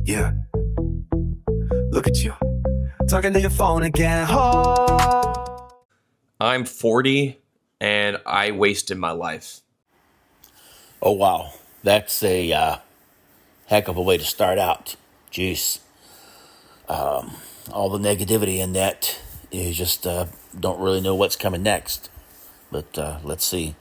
Yeah, look at you, talking to your phone again. Oh. I'm 40 and I wasted my life. Oh, wow. That's a heck of a way to start out. Jeez. All the negativity in that, you just don't really know what's coming next. But let's see.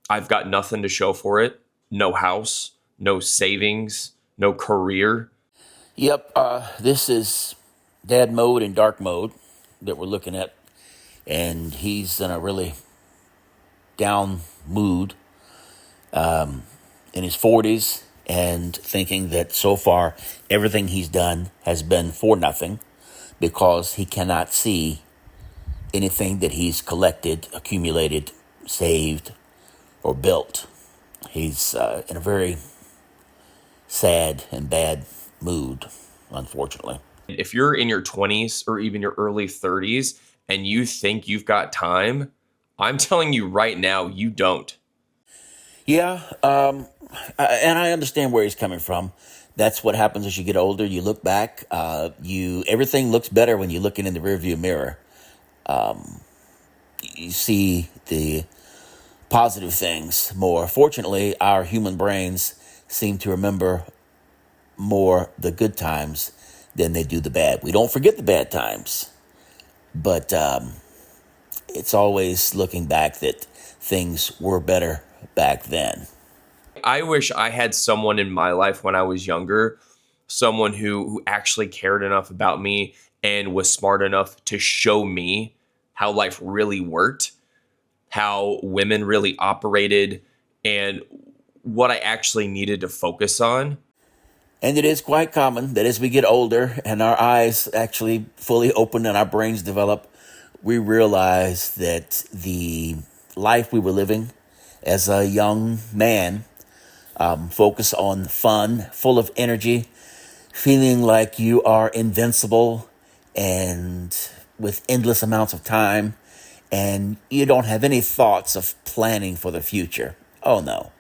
I've got nothing to show for it. No house, no savings, no career. Yep, this is dad mode and dark mode that we're looking at. And he's in a really down mood in his 40s and thinking that so far everything he's done has been for nothing because he cannot see anything that he's collected, accumulated, saved, or built. He's in a very sad and bad mood, unfortunately. If you're in your 20s or even your early 30s and you think you've got time, I'm telling you right now, you don't. Yeah, and I understand where he's coming from. That's what happens as you get older. You look back, everything looks better when you're looking in the rearview mirror. You see the positive things more. Fortunately, our human brains seem to remember more the good times than they do the bad. We don't forget the bad times, but it's always looking back that things were better back then. I wish I had someone in my life when I was younger, someone who actually cared enough about me and was smart enough to show me how life really worked, how women really operated, and what I actually needed to focus on. And it is quite common that as we get older and our eyes actually fully open and our brains develop, we realize that the life we were living as a young man, focus on fun, full of energy, feeling like you are invincible and with endless amounts of time, and you don't have any thoughts of planning for the future. Oh no.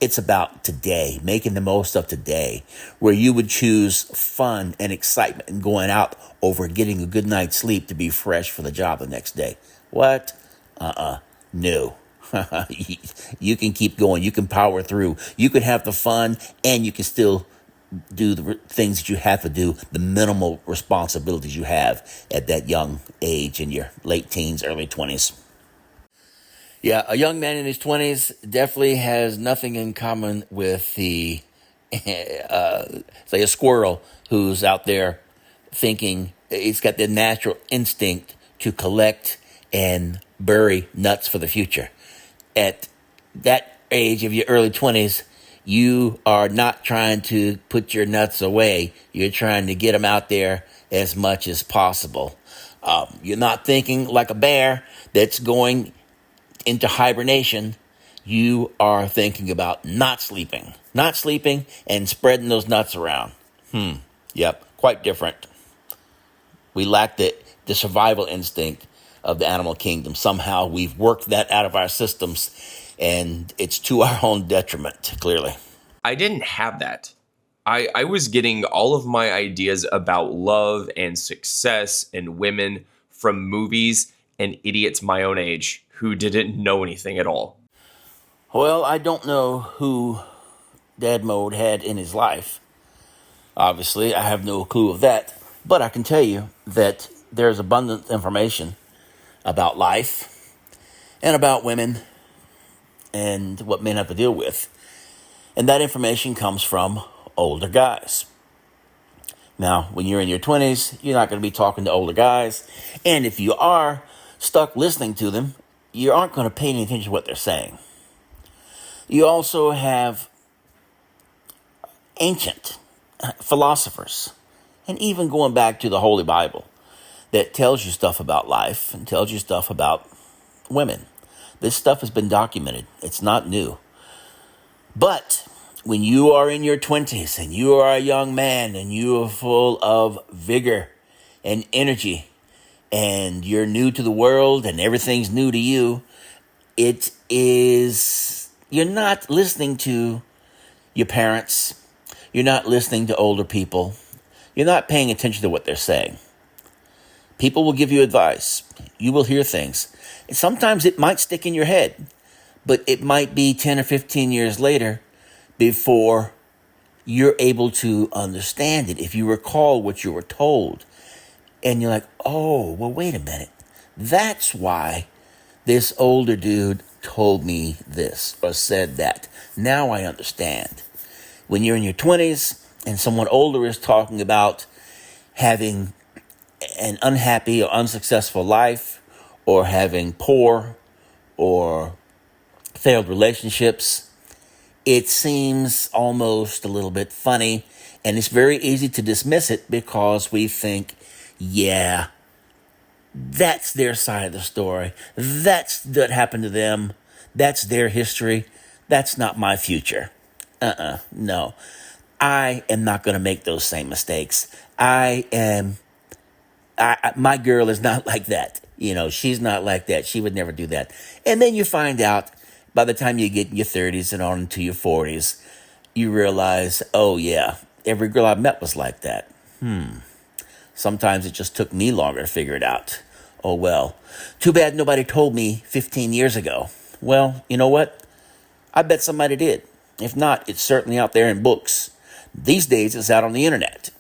It's about today, making the most of today, where you would choose fun and excitement and going out over getting a good night's sleep to be fresh for the job the next day. What? No. You can keep going. You can power through. You can have the fun and you can still do the things that you have to do, the minimal responsibilities you have at that young age in your late teens, early 20s. Yeah, a young man in his 20s definitely has nothing in common with the, say, a squirrel who's out there thinking he's got the natural instinct to collect and bury nuts for the future. At that age of your early 20s, you are not trying to put your nuts away. You're trying to get them out there as much as possible. You're not thinking like a bear that's going into hibernation. You are thinking about not sleeping and spreading those nuts around. Yep, quite different. We lack the survival instinct of the animal kingdom. Somehow we've worked that out of our systems, and it's to our own detriment, clearly. I didn't have that. I was getting all of my ideas about love and success and women from movies and idiots my own age who didn't know anything at all. Well, I don't know who Dad Mode had in his life. Obviously, I have no clue of that. But I can tell you that there's abundant information about life and about women and what men have to deal with. And that information comes from older guys. Now, when you're in your 20s, you're not going to be talking to older guys. And if you are stuck listening to them, you aren't going to pay any attention to what they're saying. You also have ancient philosophers, and even going back to the Holy Bible, that tells you stuff about life and tells you stuff about women. This stuff has been documented. It's not new. But when you are in your 20s and you are a young man and you are full of vigor and energy and you're new to the world and everything's new to you, you're not listening to your parents. You're not listening to older people. You're not paying attention to what they're saying. People will give you advice. You will hear things. And sometimes it might stick in your head, but it might be 10 or 15 years later before you're able to understand it. If you recall what you were told and you're like, oh, well, wait a minute. That's why this older dude told me this or said that. Now I understand. When you're in your 20s and someone older is talking about having an unhappy or unsuccessful life, or having poor or failed relationships, it seems almost a little bit funny, and it's very easy to dismiss it because we think, yeah, that's their side of the story. That's what happened to them. That's their history. That's not my future. No. I am not going to make those same mistakes. My girl is not like that. She's not like that. She would never do that. And then you find out by the time you get in your 30s and on into your 40s, you realize, oh yeah, every girl I met was like that. Sometimes it just took me longer to figure it out. Oh well. Too bad nobody told me 15 years ago. Well, you know what? I bet somebody did. If not, it's certainly out there in books. These days it's out on the internet.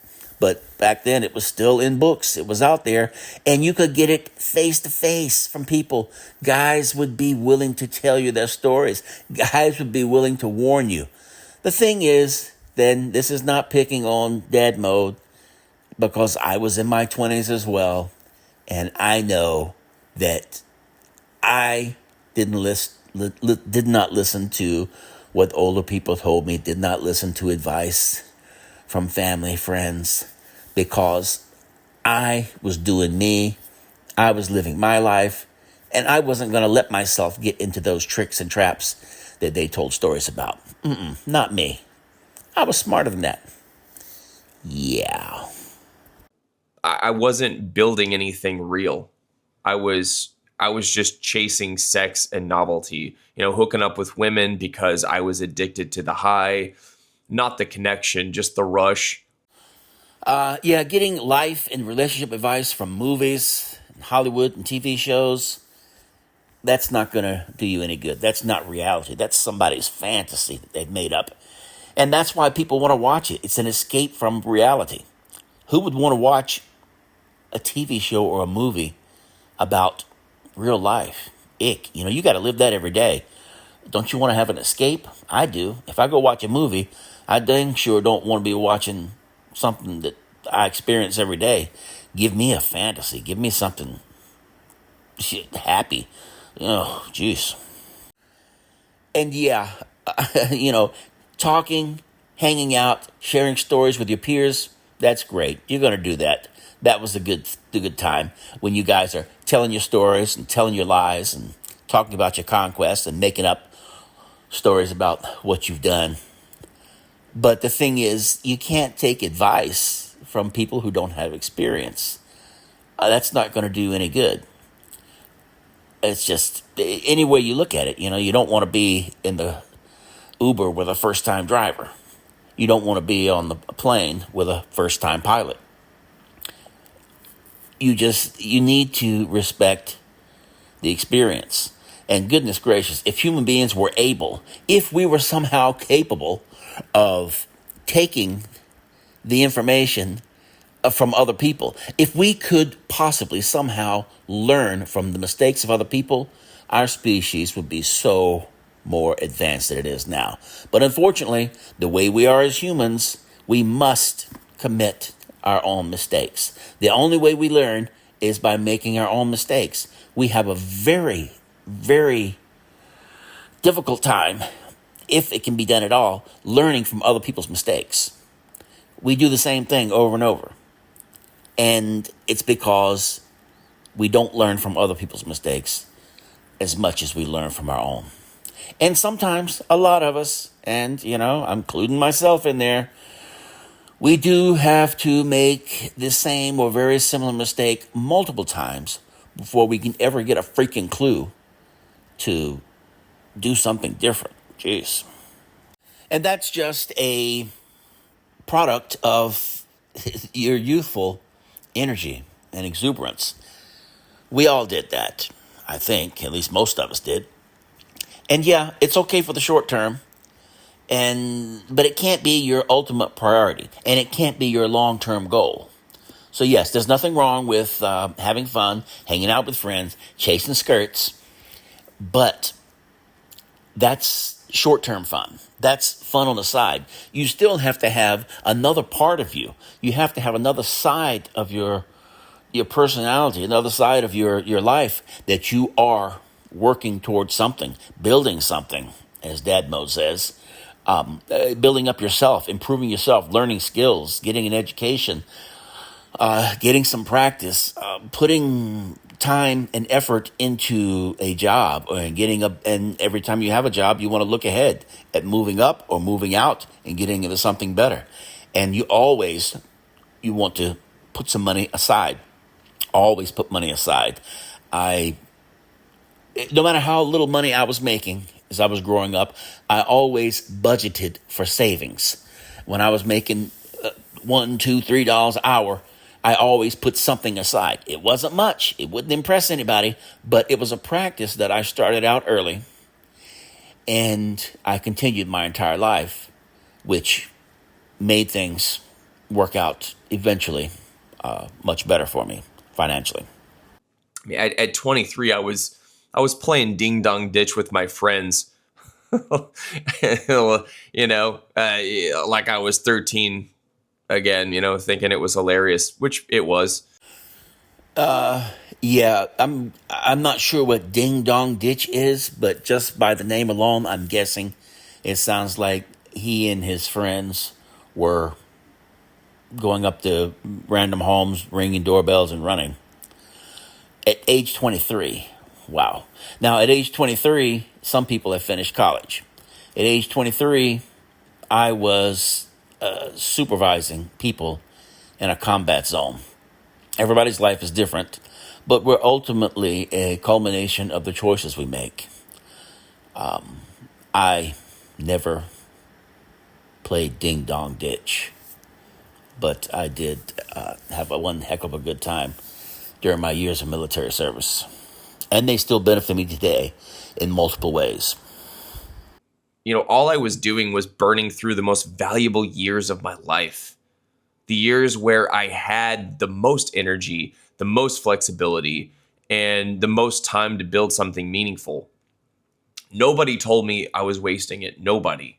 But back then it was still in books. It was out there, and you could get it face to face from people. Guys would be willing to tell you their stories. Guys would be willing to warn you. The thing is, then, this is not picking on dad mode, because I was in my 20s as well, and I know that I did not listen to what older people told me, did not listen to advice from family, friends, because I was doing me, I was living my life, and I wasn't going to let myself get into those tricks and traps that they told stories about. Not me. I was smarter than that. Yeah. I wasn't building anything real. I was just chasing sex and novelty, hooking up with women because I was addicted to the high, not the connection, just the rush. Getting life and relationship advice from movies, Hollywood and TV shows, that's not going to do you any good. That's not reality. That's somebody's fantasy that they've made up. And that's why people want to watch it. It's an escape from reality. Who would want to watch a TV show or a movie about real life? Ick. You got to live that every day. Don't you want to have an escape? I do. If I go watch a movie, I dang sure don't want to be watching something that I experience every day. Give me a fantasy. Give me something happy. Oh, jeez. And yeah, talking, hanging out, sharing stories with your peers, that's great. You're going to do that. That was the good time when you guys are telling your stories and telling your lies and talking about your conquests and making up stories about what you've done. But the thing is, you can't take advice from people who don't have experience. That's not going to do any good. It's just, any way you look at it, you don't want to be in the Uber with a first-time driver. You don't want to be on the plane with a first-time pilot. You need to respect the experience. And goodness gracious, if human beings were able, if we were somehow capable of taking the information from other people, if we could possibly somehow learn from the mistakes of other people, our species would be so more advanced than it is now. But unfortunately, the way we are as humans, we must commit our own mistakes. The only way we learn is by making our own mistakes. We have a very, very difficult time, if it can be done at all, learning from other people's mistakes. We do the same thing over and over. And it's because we don't learn from other people's mistakes as much as we learn from our own. And sometimes, a lot of us, and, I'm including myself in there, we do have to make the same or very similar mistake multiple times before we can ever get a freaking clue to do something different. Jeez. And that's just a product of your youthful energy and exuberance. We all did that, I think. At least most of us did. And yeah, it's okay for the short term, but it can't be your ultimate priority, and it can't be your long-term goal. So yes, there's nothing wrong with having fun, hanging out with friends, chasing skirts, but that's short-term fun. That's fun on the side. You still have to have another part of you. You have to have another side of your personality, another side of your life that you are working towards something, building something, as Dad Mo says, building up yourself, improving yourself, learning skills, getting an education, getting some practice, putting time and effort into a job, and every time you have a job, you want to look ahead at moving up or moving out and getting into something better. And you want to put some money aside. Always put money aside. No matter how little money I was making as I was growing up, I always budgeted for savings. When I was making $1, $2, $3 an hour, I always put something aside. It wasn't much. It wouldn't impress anybody, but it was a practice that I started out early, and I continued my entire life, which made things work out eventually much better for me financially. I mean, at 23, I was playing ding dong ditch with my friends, like I was 13 again, thinking it was hilarious, which it was. Yeah, I'm not sure what ding dong ditch is, but just by the name alone, I'm guessing it sounds like he and his friends were going up to random homes, ringing doorbells and running. At age 23, wow. Now, at age 23, some people have finished college. At age 23, I was supervising people in a combat zone. Everybody's life is different, but we're ultimately a culmination of the choices we make. I never played ding dong ditch, but I did have one heck of a good time during my years of military service. And they still benefit me today in multiple ways. All I was doing was burning through the most valuable years of my life. The years where I had the most energy, the most flexibility, and the most time to build something meaningful. Nobody told me I was wasting it. Nobody.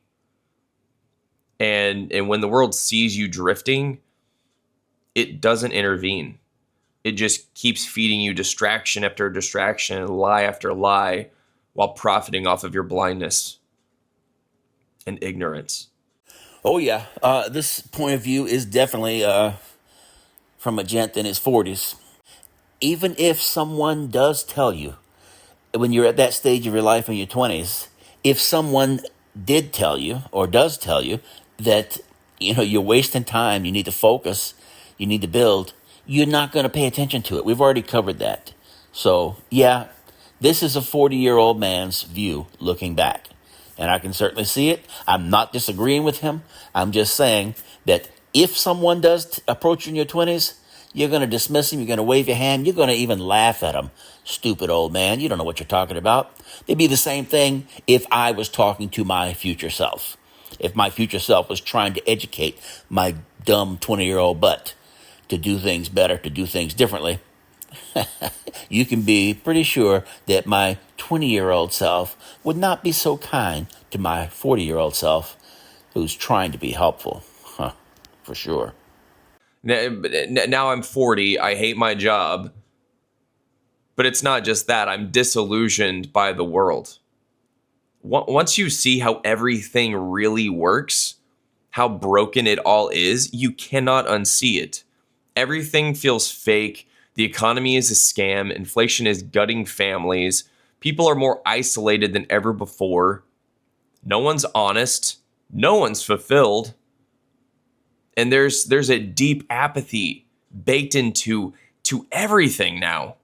And when the world sees you drifting, it doesn't intervene. It just keeps feeding you distraction after distraction, lie after lie, while profiting off of your blindness and ignorance. Oh, yeah. This point of view is definitely from a gent in his 40s. Even if someone does tell you, when you're at that stage of your life in your 20s, if someone did tell you or does tell you that, you're wasting time, you need to focus, you need to build, you're not going to pay attention to it. We've already covered that. So, yeah, this is a 40-year-old man's view looking back. And I can certainly see it. I'm not disagreeing with him. I'm just saying that if someone does approach you in your 20s, you're going to dismiss him. You're going to wave your hand. You're going to even laugh at him. Stupid old man. You don't know what you're talking about. It'd be the same thing if I was talking to my future self. If my future self was trying to educate my dumb 20-year-old butt to do things better, to do things differently, you can be pretty sure that my 20-year-old self would not be so kind to my 40-year-old self who's trying to be helpful. For sure. Now I'm 40. I hate my job. But it's not just that. I'm disillusioned by the world. Once you see how everything really works, how broken it all is, you cannot unsee it. Everything feels fake. The economy is a scam. Inflation is gutting families. People are more isolated than ever before. No one's honest. No one's fulfilled. And there's a deep apathy baked into everything now.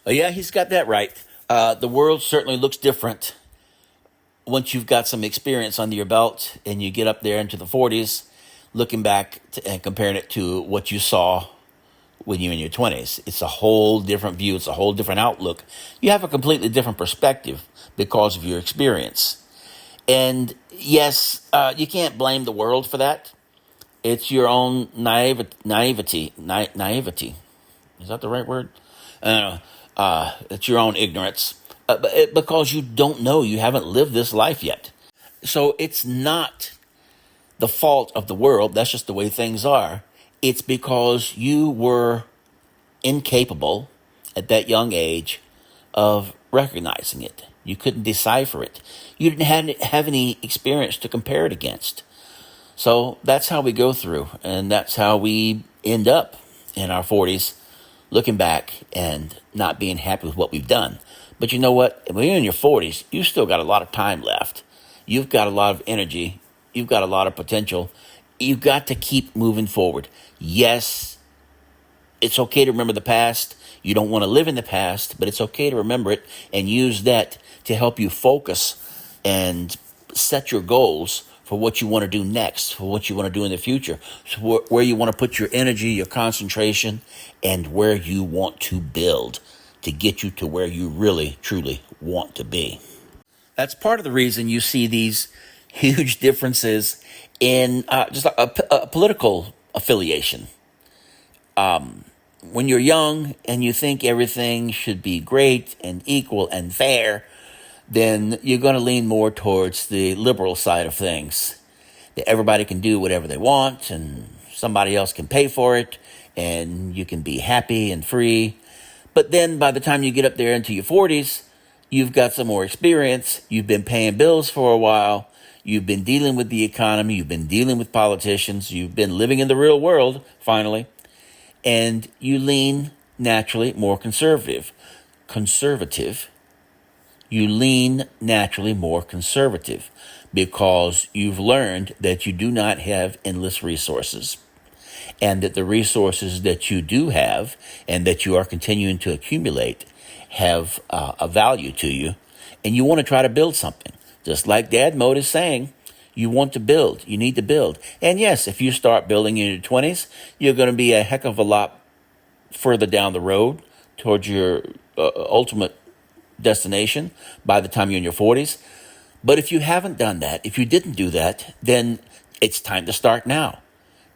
Yeah, he's got that right. The world certainly looks different once you've got some experience under your belt and you get up there into the 40s. looking back and comparing it to what you saw when you're in your 20s. It's a whole different view. It's a whole different outlook. You have a completely different perspective because of your experience. And yes, you can't blame the world for that. It's your own naivety. Is that the right word? It's your own ignorance. Because you don't know, you haven't lived this life yet. So it's not the fault of the world. That's just the way things are. It's because you were incapable at that young age of recognizing it. You couldn't decipher it. You didn't have any experience to compare it against. So that's how we go through, and that's how we end up in our 40s, looking back and not being happy with what we've done. But you know what? When you're in your 40s, you've still got a lot of time left. You've got a lot of energy. You've got a lot of potential. You've got to keep moving forward. Yes, it's okay to remember the past. You don't want to live in the past, but it's okay to remember it and use that to help you focus and set your goals for what you want to do next, for what you want to do in the future, so where you want to put your energy, your concentration, and where you want to build to get you to where you really, truly want to be. That's part of the reason you see these huge differences in just a political affiliation. When you're young and you think everything should be great and equal and fair, then you're going to lean more towards the liberal side of things. That everybody can do whatever they want and somebody else can pay for it and you can be happy and free. But then by the time you get up there into your 40s, you've got some more experience. You've been paying bills for a while. You've been dealing with the economy. You've been dealing with politicians. You've been living in the real world, finally. And you lean naturally more conservative. You lean naturally more conservative because you've learned that you do not have endless resources and that the resources that you do have and that you are continuing to accumulate have a value to you, and you want to try to build something. Just like Dad Mode is saying, you want to build. You need to build. And yes, if you start building in your 20s, you're going to be a heck of a lot further down the road towards your ultimate destination by the time you're in your 40s. But if you haven't done that, if you didn't do that, then it's time to start now.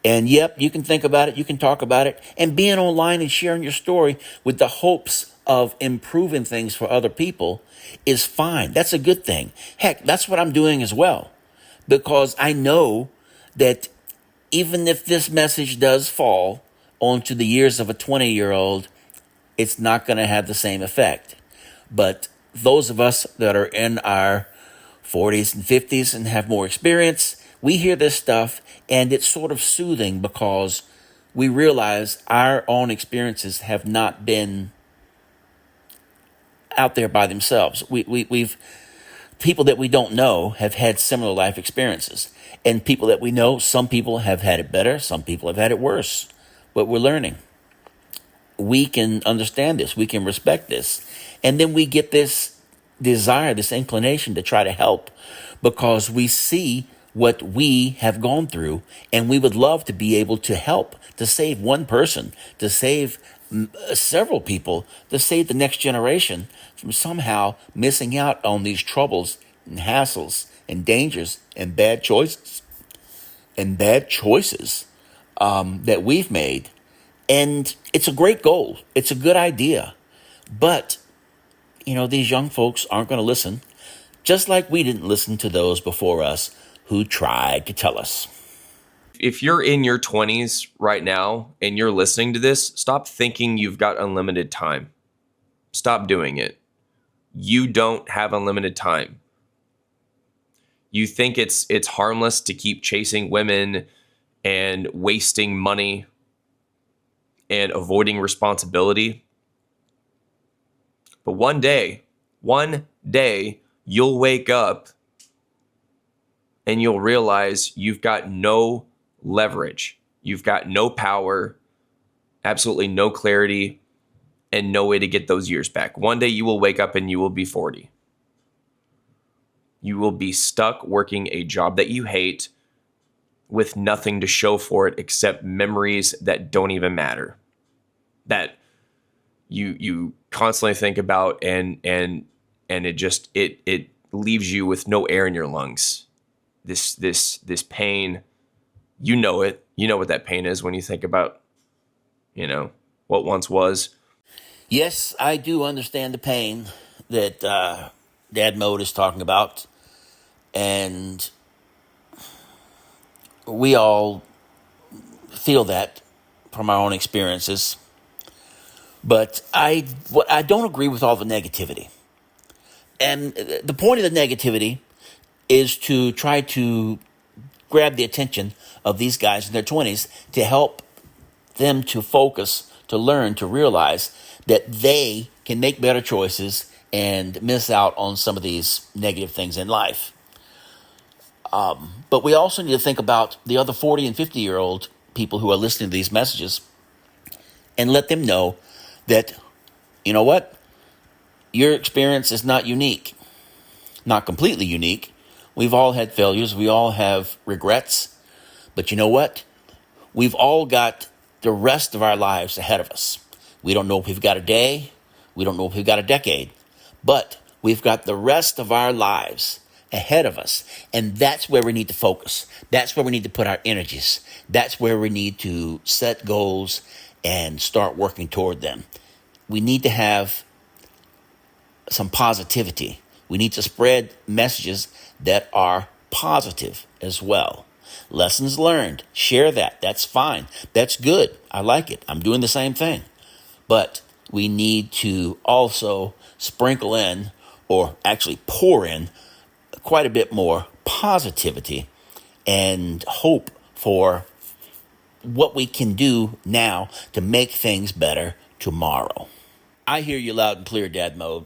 And yep, you can think about it, you can talk about it, and being online and sharing your story with the hopes of improving things for other people is fine. That's a good thing. Heck, that's what I'm doing as well. Because I know that even if this message does fall onto the ears of a 20-year-old, it's not going to have the same effect. But those of us that are in our 40s and 50s and have more experience, we hear this stuff and it's sort of soothing because we realize our own experiences have not been out there by themselves. We've people that we don't know have had similar life experiences. And people that we know, some people have had it better, some people have had it worse. But we're learning. We can understand this. We can respect this. And then we get this desire, this inclination to try to help because we see what we have gone through and we would love to be able to help, to save one person, to save several people, to save the next generation from somehow missing out on these troubles and hassles and dangers and bad choices that we've made. And it's a great goal. It's a good idea. But, these young folks aren't going to listen, just like we didn't listen to those before us who tried to tell us. If you're in your 20s right now and you're listening to this, stop thinking you've got unlimited time. Stop doing it. You don't have unlimited time. You think it's harmless to keep chasing women and wasting money and avoiding responsibility. But one day, you'll wake up and you'll realize you've got no leverage. You've got no power, absolutely no clarity, and no way to get those years back. One day you will wake up and you will be 40. You will be stuck working a job that you hate with nothing to show for it except memories that don't even matter, that you constantly think about, and it leaves you with no air in your lungs. This pain, you know it. You know what that pain is when you think about, what once was. Yes, I do understand the pain that Dad Mode is talking about. And we all feel that from our own experiences. But I don't agree with all the negativity. And the point of the negativity is to try to grab the attention of these guys in their 20s to help them to focus, to learn, to realize that they can make better choices and miss out on some of these negative things in life. But we also need to think about the other 40 and 50-year-old people who are listening to these messages and let them know that, you know what? Your experience is not unique, not completely unique. We've all had failures. We all have regrets. But you know what? We've all got the rest of our lives ahead of us. We don't know if we've got a day. We don't know if we've got a decade. But we've got the rest of our lives ahead of us. And that's where we need to focus. That's where we need to put our energies. That's where we need to set goals and start working toward them. We need to have some positivity. We need to spread messages that are positive as well. Lessons learned, share that. That's fine. That's good. I like it. I'm doing the same thing. But we need to also sprinkle in, or actually pour in, quite a bit more positivity and hope for what we can do now to make things better tomorrow. I hear you loud and clear, Dad Mode.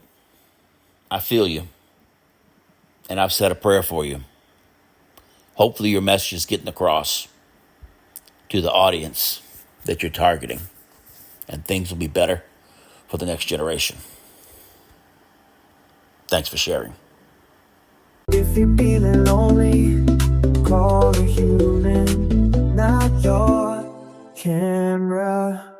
I feel you. And I've said a prayer for you. Hopefully your message is getting across to the audience that you're targeting, and things will be better for the next generation. Thanks for sharing. If you're feeling lonely, call a human, not your camera.